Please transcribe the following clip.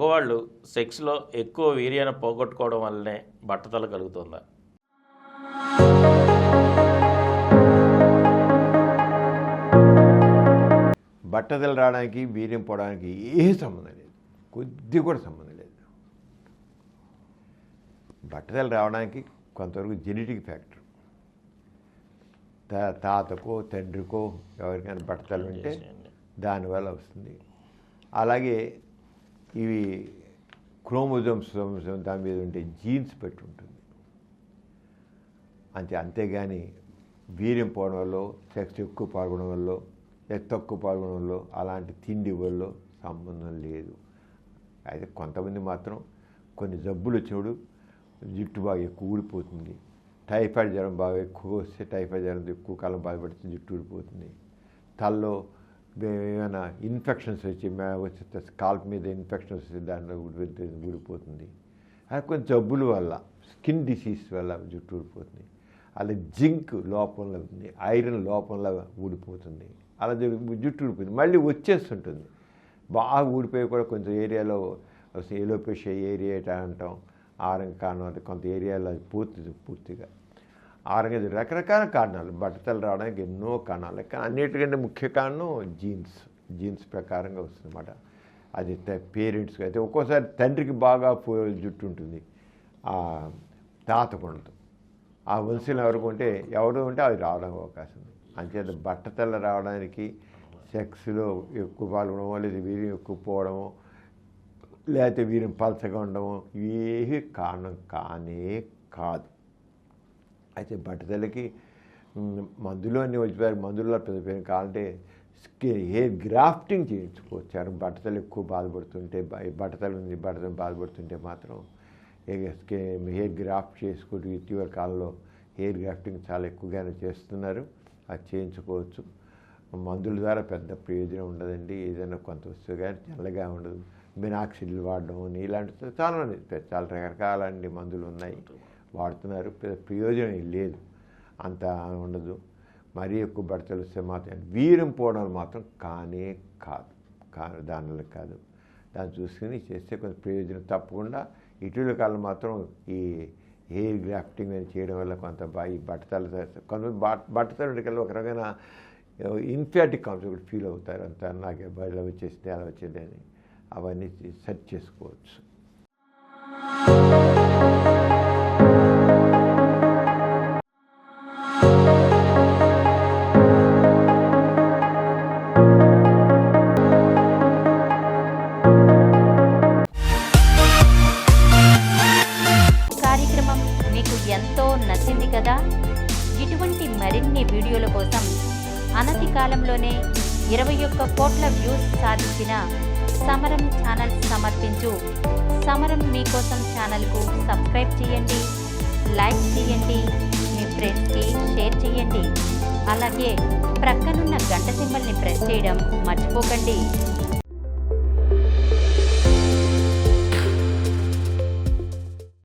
మగవాళ్ళు సెక్స్లో ఎక్కువ వీర్యాన్ని పోగొట్టుకోవడం వల్లనే బట్టతల కలుగుతుందా? బట్టతల రావడానికి వీర్యం పోవడానికి ఏ సంబంధం లేదు, కొద్ది కూడా సంబంధం లేదు. బట్టతల రావడానికి కొంతవరకు జెనెటిక్ ఫ్యాక్టర్, తాతకో తండ్రికో ఎవరికైనా బట్టతలు ఉంటే దానివల్ల వస్తుంది. అలాగే ఇవి క్రోమోజోమ్స్ దాని మీద ఉంటే జీన్స్ పెట్టి ఉంటుంది అంతేగాని వీర్యం పోవడం వల్ల, సెక్స్ ఎక్కువ పాల్గొనడం వల్ల, తక్కువ పాల్గొనడం వల్ల, అలాంటి తిండి వల్ల సంబంధం లేదు. అయితే కొంతమంది మాత్రం కొన్ని జబ్బులు వచ్చినప్పుడు జుట్టు బాగా ఎక్కువ ఊడిపోతుంది. టైఫాయిడ్ జ్వరం బాగా ఎక్కువ వస్తే టైఫాయిడ్ జ్వరం ఎక్కువ కాలం బాధపడితే జుట్టు ఊడిపోతుంది. తలలో ఏమైనా ఇన్ఫెక్షన్స్ వచ్చి స్కాల్ప్ మీద ఇన్ఫెక్షన్స్ వస్తే దాంట్లో ఊడిపోతుంది. అది కొన్ని జబ్బుల వల్ల, స్కిన్ డిసీజ్ వల్ల జుట్టు ఊడిపోతుంది. అలా జింక్ లోపంలో ఉంది, ఐరన్ లోపంలో ఊడిపోతుంది. అలా జుట్టు ఊడిపోతుంది, మళ్ళీ వచ్చేస్తుంటుంది. బాగా ఊడిపోయి కూడా కొంచెం ఏరియాలో ఎలోపేషియా ఏరియా అంటాం, ఆరంగ కారణం అంటే కొంత ఏరియాలో అది పోతుంది పూర్తిగా. ఆరంగ రకరకాల కారణాలు, బట్టతలు రావడానికి ఎన్నో కారణాలు. కానీ అన్నిటికంటే ముఖ్య కారణం జీన్స్ ప్రకారంగా వస్తుందన్నమాట. అది పేరెంట్స్కి అయితే ఒక్కోసారి తండ్రికి బాగా జుట్టు ఉంటుంది, తాతకు ఉండదు. ఆ వంశీలు ఎవరికి ఉంటే అది రావడానికి అవకాశం ఉంది. అంచేత బట్టతల రావడానికి సెక్స్లో ఎక్కువ పాల్గొనడమో, లేదా వీర్యం ఎక్కువ పోవడమో, లేకపోతే వీర్యం పలచగా ఉండడమో ఇవే కారణం కానే కాదు. అయితే బట్టతలకి మందులు అన్నీ వచ్చిపోయారు. మందుల్లో పెద్ద కావాలంటే హెయిర్ గ్రాఫ్టింగ్ చేయించుకోవచ్చారు. బట్టతలు ఎక్కువ బాధపడుతుంటే, బట్టతలు బాధపడుతుంటే మాత్రం హెయిర్ గ్రాఫ్ట్ చేసుకుంటూ ఇటీవల కాలంలో హెయిర్ గ్రాఫ్టింగ్ చాలా ఎక్కువగానే చేస్తున్నారు. అది చేయించుకోవచ్చు. మందుల ద్వారా పెద్ద ప్రయోజనం ఉండదండి. ఏదైనా కొంత వస్తువు కానీ తెల్లగా ఉండదు. మినాక్సిడిల్ వాడడం ఇలాంటి చాలా రకరకాలండి మందులు ఉన్నాయి, వాడుతున్నారు. పెద్ద ప్రయోజనం లేదు, అంత ఉండదు. మరీ ఎక్కువ బట్టలు వస్తే మాత్రం వీర్యం పోవడం మాత్రం కానే కాదు, దానివల్ల కాదు. దాన్ని చూసుకుని చేస్తే కొంచెం ప్రయోజనం తప్పకుండా. ఇటీవల కాలం మాత్రం ఈ హెయిర్ గ్రాఫ్టింగ్ అని చేయడం వల్ల కొంత ఈ బట్టతల కల్లా ఒక రకమైన ఇన్ఫాటిక్ కాన్సెప్ట్ ఫీల్ అవుతారు. అంత నాకు ఇలా వచ్చేసింది అలా వచ్చేది అని అవన్నీ సెర్చ్ చేసుకోవచ్చు. కార్యక్రమం మీకు ఎంతో నచ్చింది కదా. ఇటువంటి మరిన్ని వీడియోల కోసం అనతి కాలంలోనే 21 కోట్ల వ్యూస్ సాధించిన సమరం ఛానల్ సమర్పించు సమరం మీకోసం ఛానల్కు సబ్స్క్రైబ్ చేయండి, లైక్ చేయండి, మీ ఫ్రెండ్స్కి షేర్ చేయండి. అలాగే ప్రక్కనున్న గంట సింబల్ని ప్రెస్ చేయడం మర్చిపోకండి.